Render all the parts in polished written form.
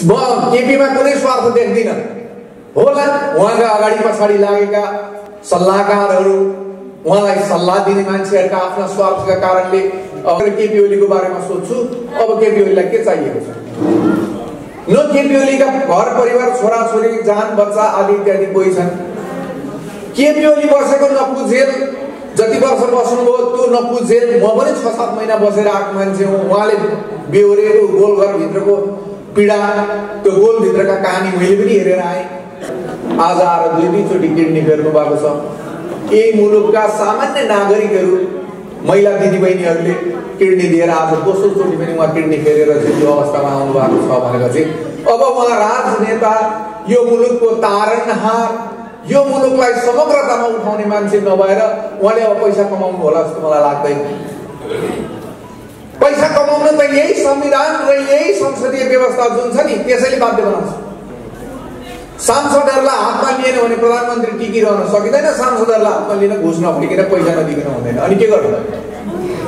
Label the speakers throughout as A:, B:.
A: म केपीमा कुनै स्वार्थ देख्दिन होला। उहाँका अगाडि पछाडि लागेका सल्लाहकारहरू, उहाँलाई सल्लाह दिने मान्छेहरूका आफ्ना स्वार्थका कारणले अब केपी ओलीको बारेमा सोध्छु। अब केपी ओलीलाई के चाहिएको छ? न केपी ओलीका घर परिवार, छोराछोरी, जान बच्चा आदि इत्यादि कोही छन्। केपी ओली बसेको नपुजेल, जति वर्ष बस्नुभयो त्यो नपुजेल। म पनि 6-7 महिना बसेर आएको मान्छे हुँ। उहाँले बेहोरेको गोलघरभित्रको पीडा, त्यो गोलभित्रका कहानी मैले पनि हेरेर आएँ। आज आएर 2-2 चोटि किडनी फेर्नु भएको छ। यही मुलुकका सामान्य नागरिकहरू, महिला दिदीबहिनीहरूले किडनी दिएर आज दोस्रो चोटि पनि उहाँ किडनी फेरेर चाहिँ यो अवस्थामा आउनु भएको छ भनेर चाहिँ अब उहाँ राजनेता, यो मुलुकको तारणहार, यो मुलुकलाई समग्रतामा उठाउने मान्छे नभएर उहाँले अब पैसा कमाउनु होला जस्तो मलाई लाग्दैन। पैसा कमाउन त यही संविधान र यही संसदीय व्यवस्था जुन छ नि त्यसैले बाध्य बनाउँछ। सांसदहरूलाई हातमा लिएन भने प्रधानमन्त्री टिकिरहन सकिँदैन। सांसदहरूलाई हातमा लिन घुस नफिकिन पैसा नदिकन हुँदैन। अनि के गर्नु?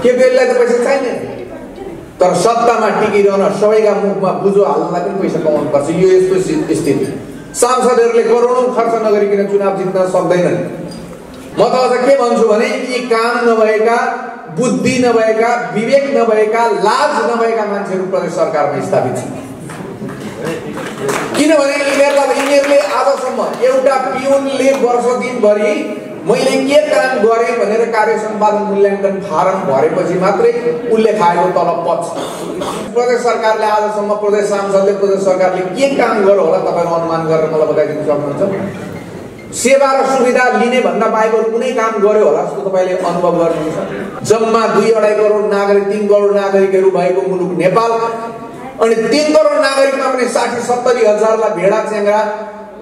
A: केपी ओलीलाई त पैसा चाहिँदैन, तर सत्तामा टिकिरहन सबैका मुखमा बुझो हाल्नलाई पनि पैसा कमाउनु पर्छ। यो यस्तो स्थिति। सांसदहरूले करोडौं खर्च नगरिकन चुनाव जित्न सक्दैनन्। म त अझ के भन्छु भने यी काम नभएका, बुद्धि नभएका, विवेक नभएका, लाज नभएका मान्छेहरू प्रदेश सरकारमा स्थापित छन्। किनभने यिनीहरूले आजसम्म एउटा पिउनले वर्ष दिनभरि मैले के काम गरेँ भनेर कार्य सम्पादन मूल्याङ्कन फारम भरेपछि मात्रै उसले खाएको तलब पच्छ। प्रदेश सरकारले आजसम्म, प्रदेश सांसदले, प्रदेश सरकारले के काम गर्यो होला तपाईहरु अनुमान गरेर मलाई बताइदिन सक्नुहुन्छ? सेवा र सुविधा लिने भन्दा बाहेक कुनै काम गर्यो होला जस्तो तपाईले अनुभव गर्नुहुन्छ? जम्मा 2-2.5 करोड नागरिक, 3 करोड नागरिकहरू भएको मुलुक नेपाल, अनि 3 करोड नागरिकमा पनि 60-70 हजारलाई भेडा च्याङ्ग्रा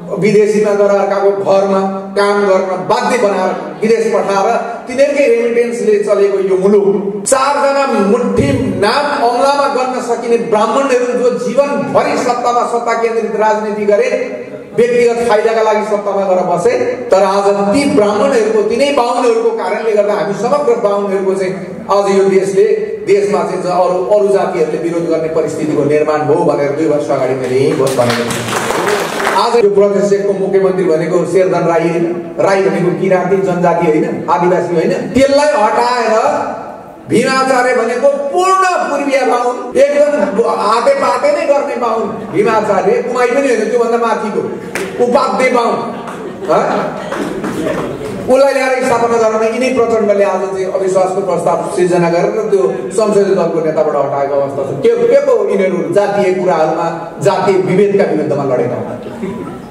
A: विदेशीमा गएर अर्काको घरमा काम गर्न बाध्य बनाएर विदेश पठाएर तिनीहरूकै रेमिटेन्सले चलेको यो मुलुक, 4 जना मुट्ठी नाम अमलामा गर्न सकिने ब्राह्मणहरू जो जीवनभरि सत्तामा सत्ता केन्द्रित राजनीति गरे, व्यक्तिगत फाइदाका लागि सत्तामा गएर बसे, तर आज ती ब्राह्मणहरूको, तिनै बाहुनहरूको कारणले गर्दा हामी समग्र बाहुनहरूको चाहिँ आज यो देशमा चाहिँ अरू जातिहरूले विरोध गर्ने परिस्थितिको निर्माण भयो भनेर 2 वर्ष अगाडि मैले यही भोट भनेको छु। आज यो प्रदेशको मुख्यमन्त्री भनेको शेरधन राई होइन, राई भनेको किराँती जनजाति होइन, आदिवासी होइन। त्यसलाई हटाएर भीमाचार्य भनेको पूर्ण पूर्वीय बाहुन, एकदम आटे पाटे नै गर्ने बाहुन भीमाचार्य, कुमाई पनि होइन, त्योभन्दा माथिको उपाध्याय बाहुन, उसलाई ल्याएर स्थापना गर्न यिनै प्रचण्डले आज चाहिँ अविश्वासको प्रस्ताव सिर्जना गरेर त्यो संसदीय दलको नेताबाट हटाएको अवस्था छ। के को यिनीहरू जातीय कुराहरूमा, जातीय विभेदका विरुद्धमा लडेका हुन्।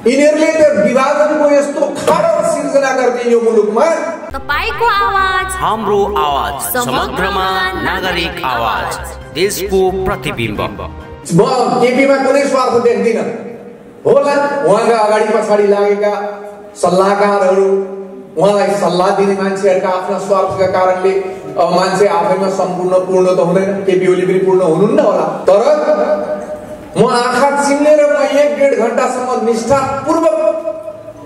A: यिनीहरूले त विभाजनको यस्तो खाडो सिर्जना गर्ने यो मुलुकमा
B: तपाईको आवाज
C: हाम्रो आवाज, समग्रमा नागरिक आवाज, देशको प्रतिबिम्ब।
A: म केपीमा कुनै स्वार्थ देख्दिन होला। उहाँका अगाडि पछाडि लागेका सल्लाहकारहरू, उहाँलाई सल्लाह दिने मान्छेहरूका आफ्ना स्वार्थका कारणले अब मान्छे आफैमा सम्पूर्ण पूर्ण त हुँदैन। केपी ओली पनि पूर्ण हुनुहुन्न होला, तर म आँखा चिम्लेर म 1-1.5 घण्टासम्म निष्ठापूर्वक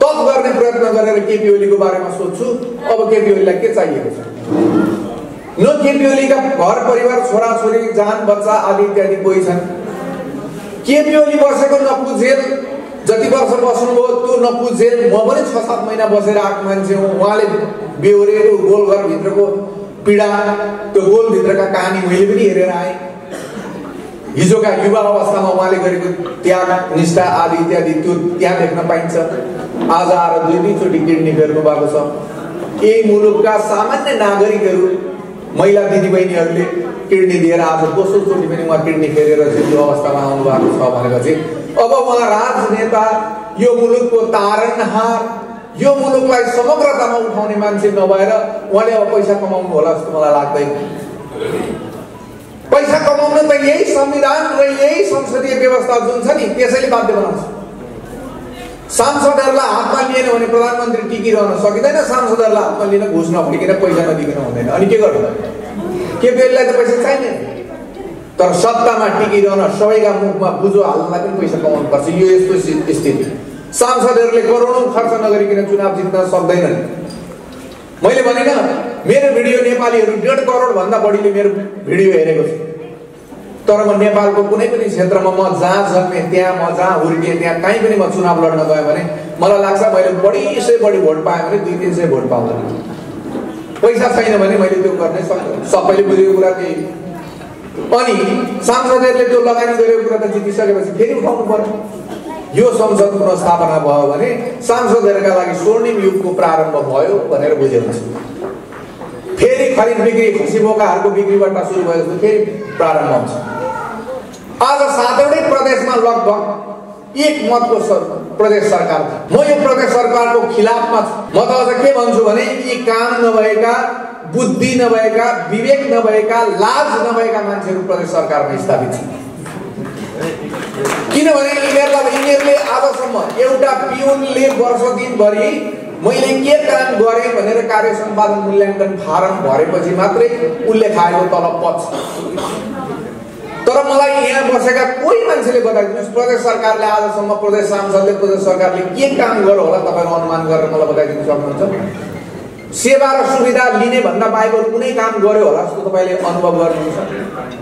A: तप गर्ने प्रयत्न गरेर केपी ओलीको बारेमा सोध्छु। अब केपी ओलीलाई के चाहिएको छ? न केपी ओलीका घर परिवार, छोराछोरी, जान बच्चा आदि इत्यादि कोही छन्। केपी ओली बसेको नपुजेल, जति वर्ष बस्नुभयो त्यो नपुजेल। म पनि 6-7 महिना बसेर आएको मान्छे हुँ। उहाँले बेहोरेको गोलघरभित्रको पीडा, त्यो गोलभित्रका कहानी मैले पनि हेरेर आएँ। हिजोका युवा अवस्थामा उहाँले गरेको त्याग, निष्ठा आदि इत्यादि त्यो त्यहाँ देख्न पाइन्छ। आज आएर 2-2 चोटि किडनी फेर्नु भएको छ। यही मुलुकका सामान्य नागरिकहरू, महिला दिदीबहिनीहरूले किडनी दिएर आज दोस्रो चोटि पनि उहाँ किडनी फेरेर चाहिँ यो अवस्थामा आउनु भएको छ भनेर चाहिँ अब उहाँ राजनेता, यो मुलुकको तारणहार, यो मुलुकलाई समग्रतामा उठाउने मान्छे नभएर उहाँले अब पैसा कमाउनु होला जस्तो मलाई लाग्दैन। पैसा कमाउन त यही संविधान र यही संसदीय व्यवस्था जुन छ नि त्यसैले बाध्य बनाउँछ। सांसदहरूलाई हातमा लिएन भने प्रधानमन्त्री टिकिरहन सकिँदैन। सांसदहरूलाई हातमा लिन घुस नफिकिन पैसा नदिकन हुँदैन। अनि के गर्नु? केपी ओलीलाई त पैसा चाहिँदैन, तर सत्तामा टिकिरहन सबैका मुखमा बुझो हाल्नलाई पनि पैसा कमाउनु पर्छ। यो यस्तो स्थिति। सांसदहरूले करोडौं खर्च नगरिकन चुनाव जित्न सक्दैनन्। मैले भनेन मेरो भिडियो नेपालीहरू 1.5 करोड भन्दा बढीले मेरो भिडियो हेरेको छ, तर म नेपालको कुनै पनि क्षेत्रमा म जहाँ जन्मेँ त्यहाँ म जहाँ हुर्केँ त्यहाँ कहीँ पनि म चुनाव लड्न गएँ भने मलाई लाग्छ मैले बढी भोट पाएँ भने 200-300 भोट पाउँदैन। पैसा छैन भने मैले त्यो गर्ने सक्दैन। सबैले बुझेको कुरा त्यही। अनि सांसदहरूले त्यो लगानी गरेको कुरा त जितिसकेपछि फेरि उठाउनु पर्यो। यो संसद पुनर्स्थापना भयो भने सांसदहरूका लागि स्वर्णिम युगको प्रारम्भ भयो भनेर बुझेको छु। फेरि खरिद बिक्री खसी बोकाहरूको बिक्रीबाट सुरु भयो जस्तो फेरि प्रारम्भ हुन्छ। आज 7वटै प्रदेशमा लगभग एक मतको प्रदेश सरकार। म यो प्रदेश सरकारको खिलाफमा छु। म त अझ के भन्छु भने यी काम नभएका, बुद्धि नभएका, विवेक नभएका, लाज नभएका मान्छेहरू प्रदेश सरकारमा स्थापित छन्। किनभने यिनीहरूले आजसम्म एउटा पिउनले वर्ष दिनभरि मैले के काम गरेँ भनेर कार्य सम्पादन मूल्याङ्कन फारम भरेपछि मात्रै उसले खाएको तलब पच्छ। तर मलाई यहाँ बसेका कोही मान्छेले बताइदिनुहोस् प्रदेश सरकारले आजसम्म, प्रदेश सांसदले, प्रदेश सरकारले के काम गर्यो होला तपाईँले अनुमान गरेर मलाई बताइदिनु सक्नुहुन्छ? सेवा र सुविधा लिने भन्दा बाहेक अरू कुनै काम गर्यो होला जस्तो तपाईँले अनुभव गर्नुहुन्छ?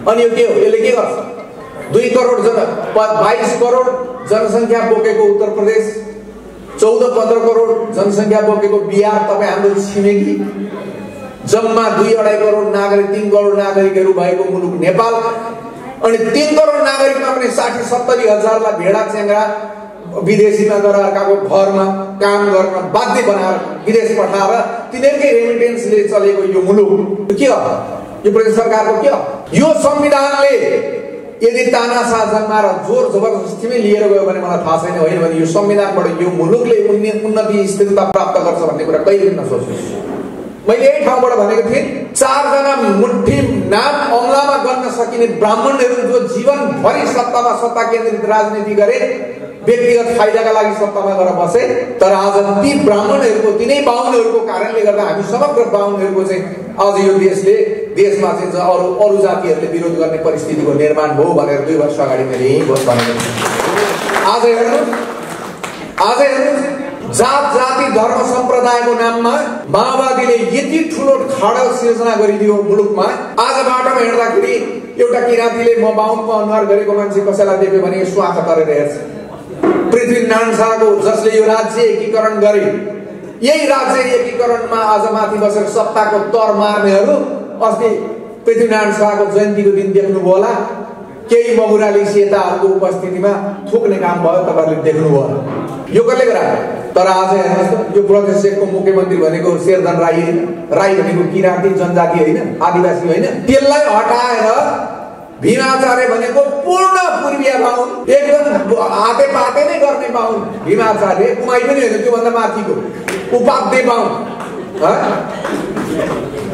A: अनि यो के हो? यसले के गर्छ? 2 करोड 22 करोड जनसङ्ख्या बोकेको उत्तर प्रदेश, 14-15 करोड जनसङ्ख्या बोकेको बिहार, तपाईँ हाम्रो छिमेकी, जम्मा 2-2.5 करोड नागरिक, 3 करोड नागरिकहरू भएको मुलुक नेपाल, अनि 3 करोड नागरिकमा पनि 60-70 हजारलाई भेडा च्याङ्ग्रा विदेशीमा गएर अर्काको घरमा काम गर्न बाध्य बनाएर विदेश पठाएर तिनीहरूकै रेमिटेन्सले चलेको यो मुलुक के हो? यो प्रदेश सरकारको के हो? यो संविधानले यदि तानासा जन्माएर जोर जबरजस्तीमै लिएर गयो भने मलाई थाहा छैन, होइन भने यो संविधानबाट यो मुलुकले उन्नति स्थिरता प्राप्त गर्छ भन्ने कुरा कहिले पनि नसोच्नुहोस्। मैले यही ठाउँबाट भनेको थिएँ 4 जना मुट्ठी नाम अमलामा गर्न सकिने ब्राह्मणहरू जो जीवनभरि सत्ता केन्द्रित राजनीति गरे, व्यक्तिगत फाइदाका लागि सत्तामा गएर बसे, तर आज ती ब्राह्मणहरूको, तिनै बाहुनहरूको कारणले गर्दा हामी समग्र बाहुनहरूको चाहिँ आज यो देशमा चाहिँ अरू जातिहरूले विरोध गर्ने परिस्थितिको निर्माण भयो भनेर 2 वर्ष अगाडि मैले यही भनेको थिएँ। आज हेर्नुहोस् जात जाति धर्म सम्प्रदायको नाममा माओवादीले यति ठुलो खाडल सिर्जना गरिदियो मुलुकमा। आज बाटोमा हिँड्दाखेरि एउटा किराँतीले म बाहुनको अनुहार गरेको मान्छे कसैलाई देख्यो भने स्वाख गरेर हेर्छ। पृथ्वीनारायण शाहको जसले यो राज्य एकीकरण गरे, यही राज्य एकीकरणमा आज माथि बसेर सत्ताको तर मार्नेहरू अस्ति पृथ्वीनारायण शाहको जयन्तीको दिन देख्नुभयो होला, केही मगुराली सेताहरूको उपस्थितिमा थुक्ने काम भयो, तपाईँहरूले देख्नुभयो होला। यो कसले गरायो? तर आज हेर्नुहोस् त, यो प्रदेश 1 को मुख्यमन्त्री भनेको शेरधन राई होइन, राई भनेको किराँती जनजाति होइन, आदिवासी होइन। त्यसलाई हटाएर भीमाचार्य भनेको पूर्ण पूर्वीय बाहुन, एकदम हाते पाते नै गर्ने बाहुन भीमाचार्य, कुमाई पनि होइन, त्योभन्दा माथिको उपाध्याय बाहुन,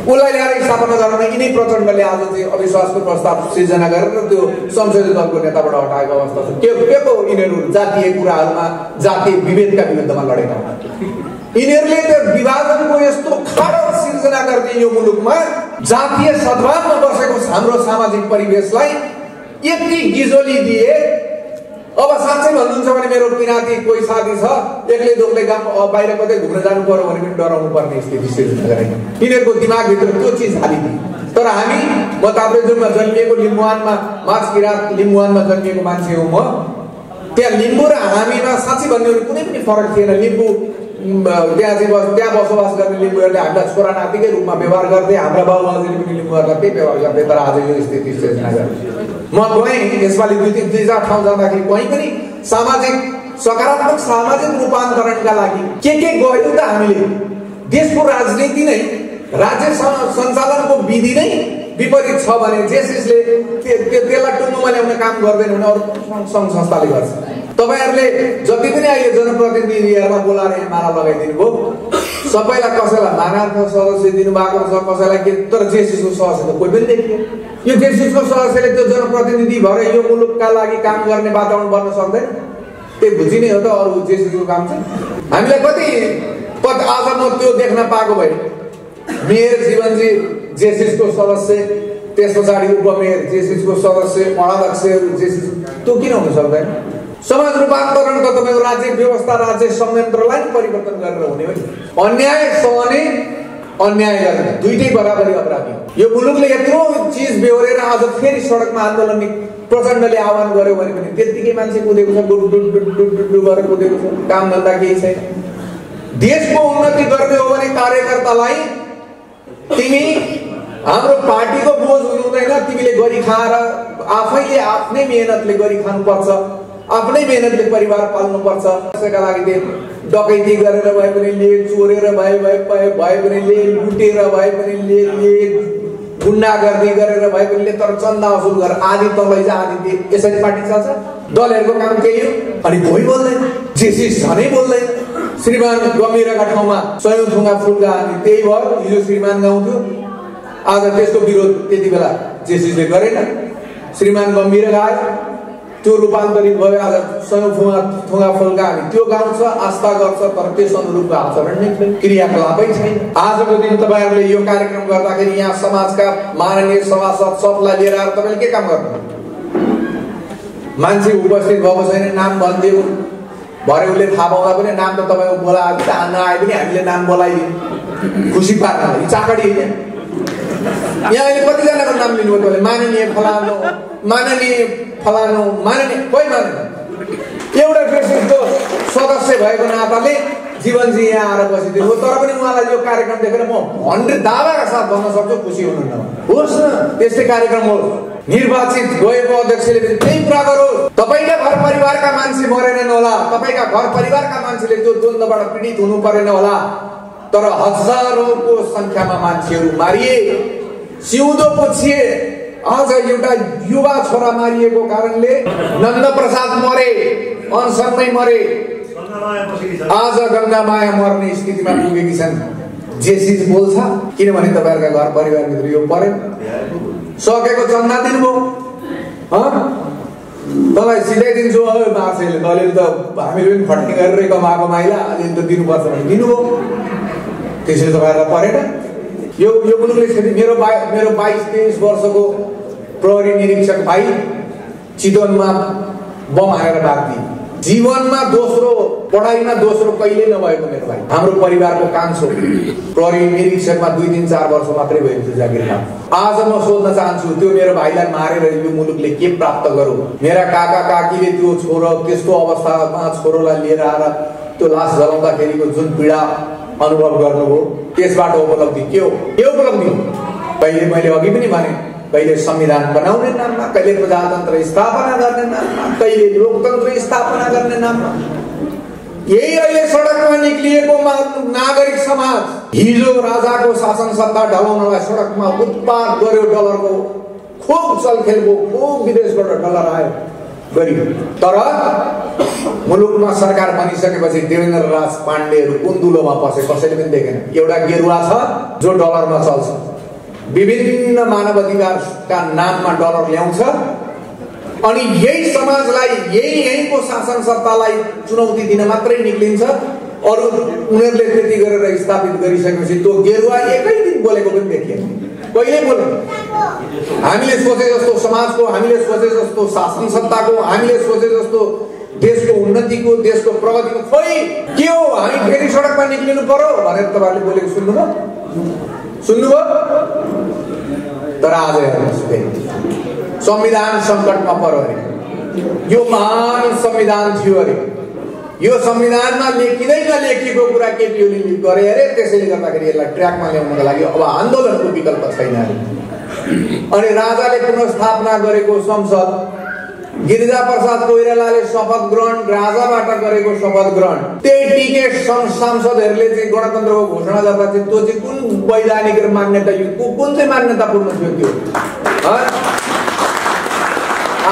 A: उसलाई ल्याएर स्थापना गर्न यिनै प्रचण्डले आज चाहिँ अविश्वासको प्रस्ताव सिर्जना गरेर त्यो संसदीय दलको नेताबाट हटाएको अवस्था छ। के को यिनीहरू जातीय कुराहरूमा, जातीय विभेदका विरुद्धमा लडेका हुन्। यिनीहरूले त विभाजनको यस्तो खाडल सिर्जना गर्ने यो मुलुकमा जातीय सद्भावमा बसेको हाम्रो सामाजिक परिवेशलाई यति गिजोली दिए। अब साँच्चै भन्नुहुन्छ भने मेरो किराँती कोही साथी छ, एक्लै दोक्लै गाउँ बाहिर कतै घुम्न जानु पर्यो भने पनि डराउनु पर्ने स्थिति सिर्जना गरे। यिनीहरूको दिमागभित्र त्यो चिज हालिदिए। तर हामी, म ताप्लेजुङमा जन्मिएको, लिम्बुवानमा माछ किराँत लिम्बुवानमा जन्मिएको मान्छे हो म। त्यहाँ लिम्बू र हामीमा साँच्चै भन्ने हो भने कुनै पनि फरक थिएन। लिम्बू त्यहाँ बसोबास गर्ने लिम्बूहरूले हामीलाई छोरा नातिकै रूपमा व्यवहार गर्थे, हाम्रा बाबुआजूले पनि लिम्बूहरूलाई त्यही व्यवहार गर्थे। तर आज यो स्थिति सिर्जना गरे। म गएँ यसपालि 2-4 ठाउँ जाँदाखेरि कहीँ पनि सामाजिक सकारात्मक सामाजिक रूपान्तरणका लागि के गर्यो त हामीले? देशको राजनीति नै, राज्य सञ्चालनको विधि नै विपरीत छ भने जेसिसले त्यसलाई टुङ्गोमा ल्याउने काम गर्दैन भने अरू सङ्घ संस्थाले गर्छ। तपाईँहरूले जति पनि अहिले जनप्रतिनिधिहरूलाई बोलाएर यहाँ माला लगाइदिनु भयो, सबैलाई कसैलाई मानार्थ सदस्य दिनुभएको छ, कसैलाई के, तर जेसिसको सदस्य त कोही पनि देखियो। यो जेसिसको सदस्यले त्यो जनप्रतिनिधि भएर यो मुलुकका लागि काम गर्ने वातावरण बन्न सक्दैन। त्यही बुझिने हो त अरू जेसिसको काम चाहिँ। हामीलाई कति आज म त्यो देख्न पाएको भए मेयर जीवनजी जेसिसको सदस्य, त्यस पछाडि उपमेयर जेसिसको सदस्य, अध्यक्षहरू जेसिस, त्यो किन हुन सक्दैन? समाज रूपान्तरण त तपाईँको राज्य व्यवस्था, राज्य संयन्त्रलाई परिवर्तन गरेर हुने हो नि। अन्याय सहने अन्याय गर्ने दुईटै बराबरी अपराधी हो। यो मुलुकले यत्रो चिज बेहोरेर आज फेरि सडकमा आन्दोलन प्रचण्डले आह्वान गर्यो भने पनि त्यतिकै मान्छे कुदेको छ, dude dude dude dude dude गरेर कुदेको छ, काम धन्दा केही छैन। देशको उन्नति गर्ने हो भने कार्यकर्तालाई तिमी हाम्रो पार्टीको बोझ हुनु हुँदैन, तिमीले गरी खाएर आफैले आफ्नै मेहनतले गरी खानुपर्छ, आफ्नै मेहनतले परिवार पाल्नुपर्छ। त्यसैका लागि डकैती गरेर भए पनि ले, चोरेर भए पनि ले, लुटेर भए पनि ले, गुन्डागर्दी गरेर भए पनि ले, तर चन्दा वसुल गरेर आदि तलै जा आदि दे, यसरी पार्टी चल्छ। दलहरूको काम त्यही हो। अनि कोही बोल्दैन, जेसी झनै बोल्दैन। श्रीमान गम्भीरका ठाउँमा सयौं थुङ्गा फुल्का अनि त्यही भयो। हिजो श्रीमान गाउँथ्यो, आज त्यसको विरोध त्यति बेला जेसीले गरेन। श्रीमान गम्भीर गाए, त्यो रूपान्तरित भयो। आज सयौं थुङ्गा फुल्का हामी त्यो गाउँछ, आस्था गर्छ, तर त्यस अनुरूपको आचरण नै छैन, क्रियाकलापै छैन। आजको दिन तपाईँहरूले यो कार्यक्रम गर्दाखेरि यहाँ समाजका माननीय सभासद सबलाई लिएर आएर तपाईँले के काम गर्नु? मान्छे उपस्थित भएको छैन, नाम भनिदियो भरे उसले थाहा पाउँदा पनि नाम त तपाईँको बोलाए नआए पनि हामीले नाम बोलाइदियो खुसी पार्न। चाकडी होइन। यहाँ अहिले कतिजनाको नाम लिनुभयो तपाईँले? माननीय फलानु, माननीय फलानु, माननीय कोही मान्दैन। एउटा फेसबुकको सदस्य भएको नाताले जीवनजी यहाँ आएर बसिदिनु हो, तर पनि उहाँलाई यो कार्यक्रम देखेर म 100 दावाका साथ भन्न सक्छु खुसी हुनुहुन्न। होस् न, त्यस्तै कार्यक्रम हो। निर्वाचित गएको अध्यक्षले पनि त्यही कुरा गरोस्। तपाईँका घर परिवारका मान्छे मरेनन् होला, तपाईँका घर परिवारका मान्छेले त्यो द्वन्द्वबाट पीडित हुनु परेन होला, तर हजारौंको संख्यामा मान्छेहरू मारिए, सिउँदो पुछिए। आज एउटा युवा छोरा मारिएको कारणले नन्द प्रसाद मरे, अनसनमै मरे। आज गङ्गामाया मर्ने स्थितिमा पुगेकी छन्। जेसी बोल्छ किनभने तपाईँहरूका घर परिवारभित्र यो परेन। सकेको चन्दा दिनुभयो, तँलाई सिधै दिन्छु मार्सेले, तैँले त हामीले पनि खट्नी गरेर कमाएको माइला अलिअलि त दिनुपर्छ भने दिनुभयो। त्यसैले तपाईँहरूलाई परेन। यो मुलुकले मेरो 22-23 वर्षको प्रहरी निरीक्षक भाइ चितवनमा बम हानेर बाँधिदिए। जीवनमा दोस्रो, पढाइमा दोस्रो कहिले नभएको मेरो भाइ, हाम्रो परिवारको कान्छो प्रहरी निरीक्षकमा 2-3-4 वर्ष मात्रै भएको थियो जागिर खान। आज म सोध्न चाहन्छु, त्यो मेरो भाइलाई मारेर यो मुलुकले के प्राप्त गरौँ? मेरा काका काकीले त्यो छोरो त्यस्तो अवस्थामा छोरोलाई लिएर आएर त्यो लास जलाउँदाखेरिको जुन पीडा अनुभव गर्नुभयो, त्यसबाट उपलब्धि के हो? के उपलब्धि हो? कहिले मैले अघि पनि भने, कहिले संविधान बनाउने नाममा, कहिले प्रजातन्त्र स्थापना गर्ने नाममा, कहिले लोकतन्त्र स्थापना गर्ने नाममा। यही अहिले सडकमा निक्लिएको नागरिक समाज हिजो राजाको शासन सत्ता ढलाउनलाई सडकमा उत्पात गर्यो। डलरको खुब चलखेल भयो, खुब विदेशबाट डलर आयो गरियो। तर मुलुकमा सरकार बनिसकेपछि देवेन्द्र राज पाण्डेहरू कुन्दुलोमा पसे, कसैले पनि देखेन। एउटा गेरुवा छ जो डलरमा चल्छ, विभिन्न मानव अधिकारका नाममा डलर ल्याउँछ, अनि यही समाजलाई यहीँको शासन सत्तालाई चुनौती दिन मात्रै निक्लिन्छ। अरू उनीहरूले त्यति गरेर स्थापित गरिसकेपछि त्यो गेरुवा एकै दिन बोलेको पनि देखिएन, कहिले बोलेन। हामीले सोचे जस्तो समाजको, हामीले सोचे जस्तो शासन सत्ताको, हामीले सोचे जस्तो देशको उन्नतिको, देशको प्रगतिको खोइ के हो? हामी फेरि सडकमा निक्लिनु पर्यो भनेर तपाईँहरूले बोलेको सुन्नुभयो? तर आज हेर्नुहोस्, संविधान सङ्कटमा पर्यो अरे। यो महान संविधान थियो अरे। यो संविधानमा लेखिँदै नलेखिएको कुरा केपी ओलीले गरे अरे। त्यसैले गर्दाखेरि यसलाई ट्र्याकमा ल्याउनको लागि अब आन्दोलनको विकल्प छैन अरे। अनि राजाले पुनर्स्थापना गरेको संसद, गिरिजा प्रसाद कोइरालाले शपथ ग्रहण, राजाबाट गरेको शपथ ग्रहण, त्यही टिकेट सांसदहरूले चाहिँ गणतन्त्रको घोषणा गर्दा चाहिँ त्यो चाहिँ कुन वैधानिक मान्यता, कुन चाहिँ मान्यतापूर्ण थियो त्यो?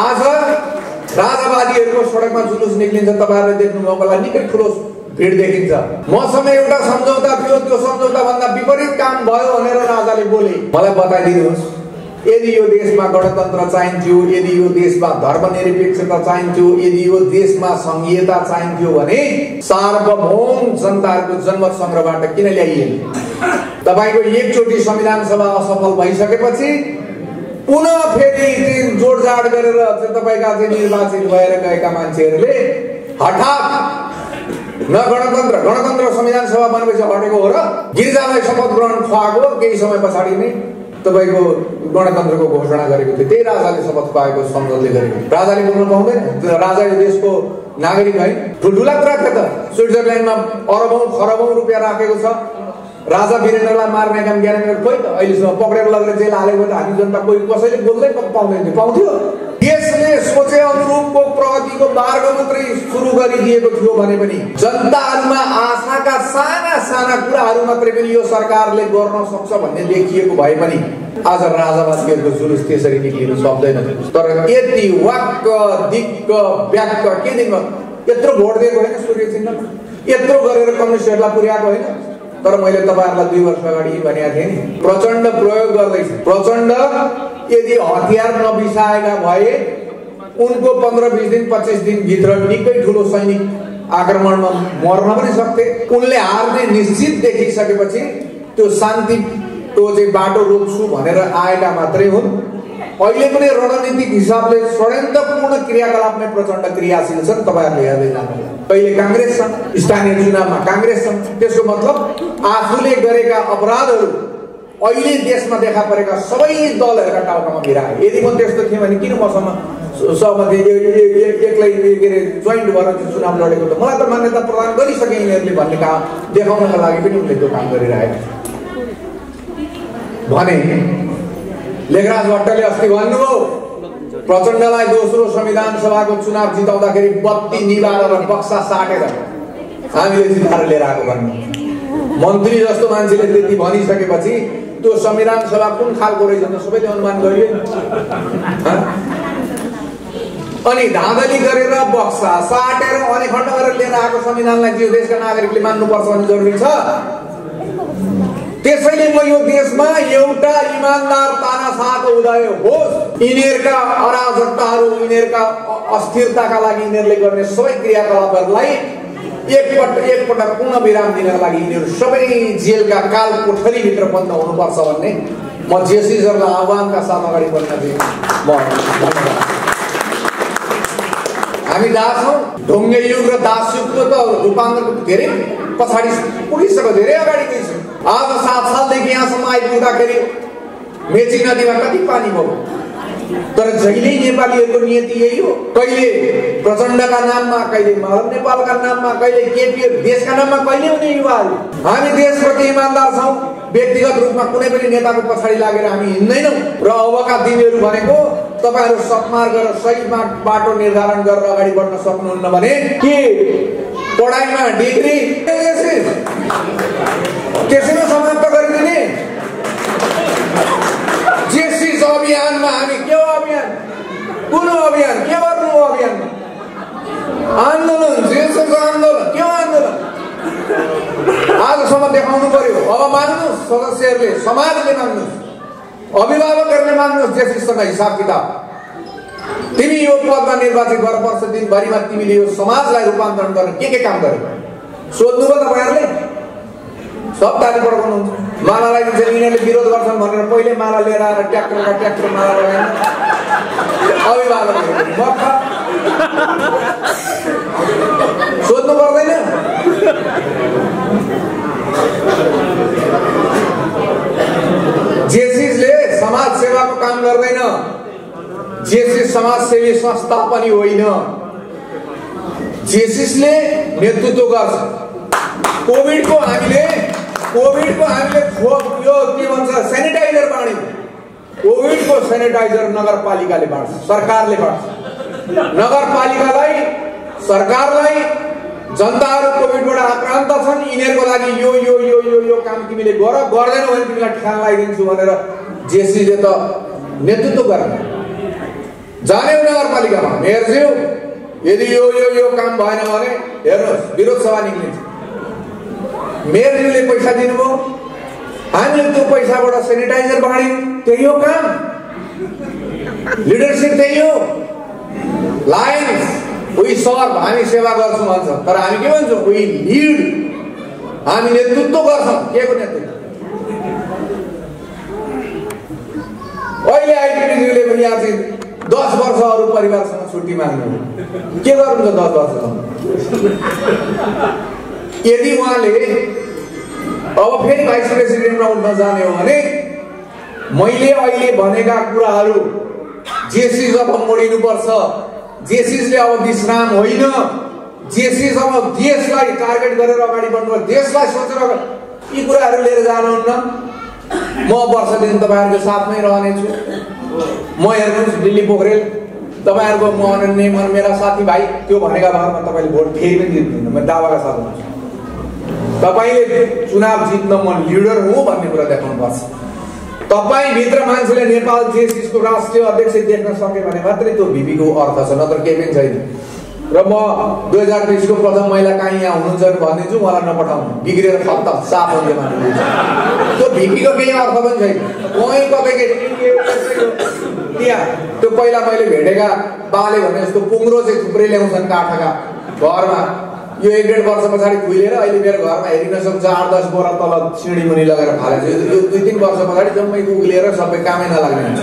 A: आज राजावादीहरूको सडकमा जुलुस निक्लिन्छ, तपाईँहरूले देख्नुभएको होला, निकै ठुलो भिड देखिन्छ। मसँग एउटा सम्झौता थियो, त्यो सम्झौता भन्दा विपरीत काम भयो भनेर राजाले बोले। मलाई बताइदिनुहोस्, यदि यो देशमा गणतन्त्र चाहिन्थ्यो, यदि यो देशमा धर्मनिरपेक्षता चाहिन्थ्यो, यदि यो देशमा संघीयता चाहिन्थ्यो भने सार्वभौम जनताहरूको जनमत संग्रहबाट किन ल्याइएन? तपाईको एकचोटि संविधान सभा असफल भइसकेपछि पुनः फेरि जोडजाड गरेर तपाईँका चाहिँ निर्वाचित भएर गएका मान्छेहरूले हठात न गणतन्त्र संविधान सभा बनेपछि हटेको हो र गिरिजालाई शपथ ग्रहण खुवाएको केही समय पछाडि नै तपाईको गणतन्त्रको घोषणा गरेको थियो। त्यही राजाले शपथ खुवाएको सम्झौताले गरेको। राजाले बोल्न पाउँदैन? राजा यो देशको नागरिक है। ठुल्ठुला कुरा थियो त। स्विट्जरल्यान्डमा अरबौं खरबौं रुपियाँ राखेको छ। राजा वीरेन्द्रलाई मार्ने काम ज्ञानेन्द्र खोइ त अहिलेसम्म पक्रेर लगेर जेल हालेको त हामी जनता कोही कसैले बोल्दै पाउँदैन थियो। पाउँथ्यो? देशले सोचे अनुरूपको प्रगतिको मार्ग मात्रै सुरु गरिदिएको थियो भने पनि जनताहरुमा आशाका साना साना कुराहरु मात्रै पनि यो सरकारले गर्न सक्छ भन्ने देखिएको भए पनि आज राजावादीहरुको जुलुस त्यसरी निक्लिन सक्दैन। तर यति वाक्क दिक्क व्याक्क के दिन यत्रो भोट दिएको हैन सूर्य चिन्हमा, यत्रो गरेर कम्युनिस्टहरुलाई पुर्याएको हैन। तर मैले तपाईहरुलाई 2 वर्ष अगाडि भनेको थिएँ नि, प्रचण्ड प्रयोग गर्दैछ। प्रचण्ड यदि हतियार नबिसाएका भए उनको 15-20 दिन 25 दिन भित्र निकै ठुलो सैनिक आक्रमणमा मर्न पनि सक्थे। उनले हार्ने निश्चित देखिसकेपछि त्यो शान्तिको चाहिँ बाटो रोक्छु भनेर आएका मात्रै हुन्। अहिले पनि रणनीतिक हिसाबले षड्यन्त्रपूर्ण क्रियाकलापमै प्रचण्ड क्रियाशील छन्। तपाईहरुले हेर्दै जानुहोला। कहिले कांग्रेससँग स्थानीय चुनावमा कांग्रेससँग, त्यसको मतलब आफूले गरेका अपराधहरू अहिले देशमा देखा परेका सबै दलहरुका टाउकामा भिराए। यदि म त्यस्तो थिएँ भने किन मसँग सहमति एक्लै के रे जोइन्ट भएर चुनाव लडेको त? मलाई त मान्यता प्रदान गरिसके यिनीहरूले भन्ने काम देखाउनका लागि पनि उनले त्यो काम गरिरहेको भने। लेखराज भट्टले अस्ति भन्नुभयो प्रचण्डलाई दोस्रो संविधान सभाको चुनाव जिताउँदाखेरि बत्ती निभाएर बक्सा साटेर हामीले जिताएर लिएर आएको भन्नु। मन्त्री जस्तो मान्छेले त्यति भनिसकेपछि त्यो संविधान सभा कुन खालको रहेछ त सबैले अनुमान गरियो। अनि धाँधली गरेर बक्सा साटेर अनि खण्ड गरेर लिएर आएको संविधानलाई यो देशका नागरिकले मान्नुपर्छ भन्ने जरुरी छ। त्यसैले म यो देशमा एउटा इमानदार तानाशाहको उदय होस्, यिनीहरूका अराजकताहरू, यिनीहरूका अस्थिरताका लागि यिनीहरूले गर्ने सबै क्रियाकलापहरूलाई एकपटक पुनः विराम दिनका लागि यिनीहरू सबै जेलका काल कोठरीभित्र बन्द हुनुपर्छ भन्ने म जेसीजरलाई आह्वानका साथ अगाडि बढ्न दिएँ। हामी दास हौं। ढुङ्गे युग र दास युगको त रूपान्तरको धेरै पछाडि पुगिसक्यो, धेरै अगाडि गइछ। आज 7 सालदेखि यहाँसम्म आइपुग्दाखेरि मेची नदीमा कति पानी भयो। तर जहिले नेपालीहरूको नियति यही हो, कहिले प्रचण्डका नाममा, कहिले माधव नेपालका नाममा, कहिले केपी देशका नाममा, कहिले उनी युवाहरू। हामी देशप्रति इमानदार छौं। व्यक्तिगत रूपमा कुनै पनि नेताको पछाडि लागेर हामी हिँड्दैनौं। र अबका दिनहरू भनेको तपाईहरु सत्मार्ग र सही बाटो निर्धारण गरेर अगाडि बढ्न सक्नुहुन्न भने के पढाइमा डिग्री त्यसैमा समाप्त गरिदिने? जेसीस अभियानमा हामी के हो अभियान? कुन अभियान? के गर्नु हो अभियानमा? आन्दोलन, जेसीस आन्दोलन, के हो आन्दोलन? आजसम्म देखाउनु पर्यो। अब मान्नुहोस् सदस्यहरूले, समाजले मान्नुहोस्, अभिभावकहरूले मान्नुहोस् जेसीसँग हिसाब किताब। तिमी यो पदमा निर्वाचित भएर वर्ष दिनभरिमा तिमीले यो समाजलाई रूपान्तरण गर्न के काम गर्यौ? सोध्नुभयो तपाईहरुले? सब ताली पड्काउनुहुन्छ। मालालाई चाहिँ यिनीहरूले विरोध गर्छन् भनेर पहिले माला लिएर आएर ट्र्याक्टर माला लगाएन अभिभावकहरूले मर्ख सोध्नु पर्दैन? जेसीसले समाज सेवाको काम गर्दैन। जेसीस समाजसेवी संस्था पनि होइन। जेसीसले नेतृत्व गर्छ। कोभिडको हामीले यो के भन्छ सेनिटाइजर बाँड्यौं। कोभिडको सेनिटाइजर नगरपालिकाले बाँड्छ, सरकारले बाँड्छ। नगरपालिकालाई, सरकारलाई जनताहरू कोभिडबाट आक्रान्त छन्, यिनीहरूको लागि यो यो यो यो यो काम तिमीले गर्दैनौ भने तिमीलाई ठिकाना लगाइदिन्छु भनेर जेसीले त नेतृत्व गर्ने। जाने नगरपालिकामा मेयरज्यू यदि यो काम भएन भने हेर्नुहोस् विरोध सभा निक्लिन्छ। मेयरज्यूले पैसा दिनुभयो, हामीले त्यो पैसाबाट सेनिटाइजर बाँड्यौं, त्यही हो काम। लिडरसिप त्यही हो। लायन्स वी सर्भ, हामी सेवा गर्छौं भन्छ, तर हामी के भन्छौं? वी लीड, हामी नेतृत्व गर्छौं। के को नेतृत्व? अहिले आइपिडीज्यूले पनि आज 10 वर्ष अरू परिवारसँग छुट्टी माग्नु के गर्नुहुन्छ? 10 वर्षसम्म यदि उहाँले अब फेरि भाइस प्रेसिडेन्टमा उठ्न जाने हो भने मैले अहिले भनेका कुराहरू जेसिस अब मोडिनुपर्छ, जेसिसले अब विश्राम होइन, जेसिस अब देशलाई टार्गेट गरेर अगाडि बढ्नुपर्छ, देशलाई सोचेर यी कुराहरू लिएर जानुहुन्न। म वर्ष दिन तपाईँहरूको साथमै रहनेछु। म हेर्नुहोस् दिल्ली पोखरेल तपाईँहरूको म अनन्य मेरा साथीभाइ त्यो भनेका भरमा तपाईँले भोट फेरि पनि जित्नुहुन्न, म दावाका साथ भन्छु। तपाईँले चुनाव जित्न म लिडर हो भन्ने कुरा देखाउनुपर्छ। तपाईँभित्र मान्छेले नेपाल जेसिसको राष्ट्रिय अध्यक्ष देख्न सके भने मात्रै त्यो भिपीको अर्थ छ, नत्र केही पनि छैन। र म 2020 को प्रथम महिला कहीँ यहाँ हुनुहुन्छ भनिदिन्छु, मलाई नपठाउनु, बिग्रेर खत्त साफ हुन्छ मान्छे। त्यो भिपीको केही अर्थ पनि छैन। कहीँ कतै त्यहाँ त्यो पहिला मैले भेटेका बाले भने जस्तो पुङ्ग्रो चाहिँ थुप्रै ल्याउँछन् काठका घरमा। यो 1-1.5 वर्ष पछाडि खुइलेर अहिले मेरो घरमा हेरिन सक्छ 8-10 बोरा तल सिँढी मुनि लगेर फालेको छ। यो 2-3 वर्ष पछाडि जम्मै उग्लेर सबै कामै नलाग्ने हुन्छ।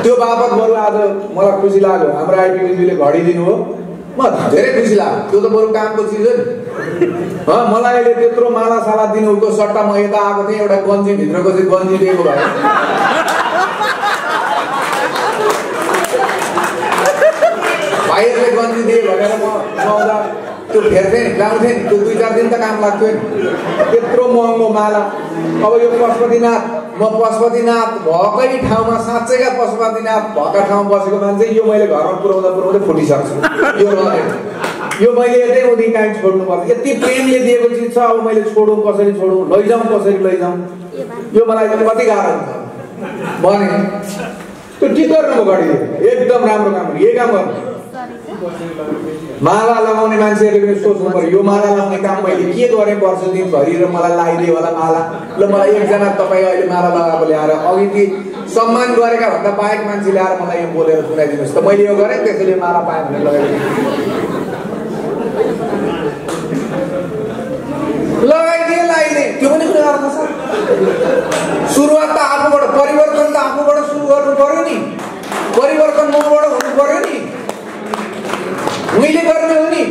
A: त्यो बापत बरु आज मलाई खुसी लाग्यो हाम्रो आइपिबिले घडी दिनु हो, म धेरै खुसी लाग्यो। त्यो त बरु कामको चिज हो नि। मलाई अहिले त्यत्रो माला साला दिनुको सट्टा म यता आएको थिएँ, एउटा गन्जी भित्रको चाहिँ गन्जी दिएको भए भाइहरूले गन्जी दिए भनेर म आउँदा त्यो फेर्थेँ नि, ल्याउँथेँ नि, त्यो 2-4 दिन त काम लाग्थ्यो नि। त्यत्रो महँगो माला। अब यो पशुपतिनाथ, म पशुपतिनाथ भएकै ठाउँमा, साँच्चैका पशुपतिनाथ भएका ठाउँमा बसेको मान्छे, यो मैले घरमा पुऱ्याउँदै फुटिसक्छु। यो मैले यतै उनी काहीँ छोड्नुपर्छ। यति प्रेमले दिएको चिज छ, अब मैले छोडौँ कसरी छोडौँ, लैजाउँ कसरी लैजाउँ, यो मलाई कति गाह्रो हुन्छ भने त्यो ठिक गर्नुको घडी एकदम राम्रो काम, यही काम गर्नु। माला लगाउने मान्छेहरूले पनि सोच्नु पर्यो, यो माला लगाउने काम मैले के गरेँ वर्ष दिनभरि र मलाई लगाइदियो होला माला। ल मलाई एकजना तपाईँ अहिले माला लगाएको ल्याएर अघि ती सम्मान गरेका भन्दा बाहेक मान्छे ल्याएर मलाई यो बोलेर सुनाइदिनुहोस् त, मैले यो गरेँ त्यसैले माला पाएँ भनेर लगाइदिएँ त्यो पनि कुनै अर्थ छ? सुरुवात त आफूबाट, परिवर्तन त आफूबाट सुरु गर्नु पर्यो नि। परिवर्तन मबाट हुनु पर्यो नि, मैले गर्ने हो नि।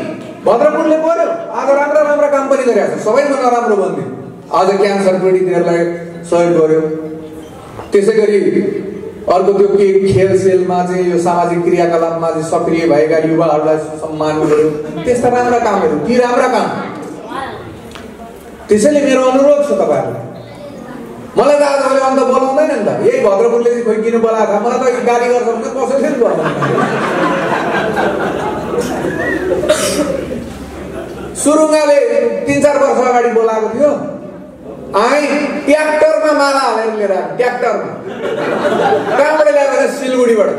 A: भद्रपुरले पर्यो आज राम्रा राम्रा काम पनि गरिरहेको छ, सबैमा नराम्रो भन्दै आज क्यान्सर पीडितहरूलाई सहयोग गर्यो। त्यसै गरी अर्को त्यो के खेल सेलमा चाहिँ यो सामाजिक क्रियाकलापमा चाहिँ सक्रिय भएका युवाहरूलाई सम्मान गर्यो। त्यस्ता राम्रा कामहरू, ती राम्रा काम। त्यसैले मेरो अनुरोध छ तपाईँहरूलाई, मलाई त आज अन्त बोलाउँदैन नि त, यही भद्रपुरले चाहिँ खोइ किन बोलाएको छ, मलाई त गाली गर्छ भने कसैले पनि गर्दैन। सुरुङाले 3-4 वर्ष अगाडि बोलाएको थियो, आइ ट्र्याक्टरमा माला हालेर लिएर आएको, ट्र्याक्टरमा। कहाँबाट ल्याएको भने सिलगढीबाट,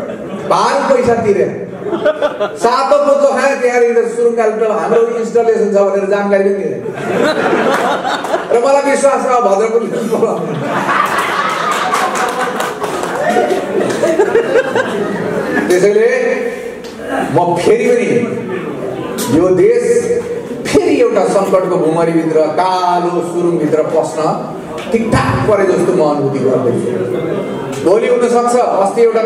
A: भारी पैसा तिरेर 7 पोतो खायो। त्यहाँनिर सुरुङाले हाम्रो इन्स्टलेसन छ भनेर जानकारी पनि दिएर, र मलाई विश्वास छ भद्रपुरले बोलाउनु। त्यसैले म फेरि पनि यो देश फेरि एउटा सङ्कटको भुमरीभित्र, कालो सुरुङभित्र पस्न ठिकठाक परे जस्तो म अनुभूति गर्दैछु। भोलि हुनसक्छ अस्ति एउटा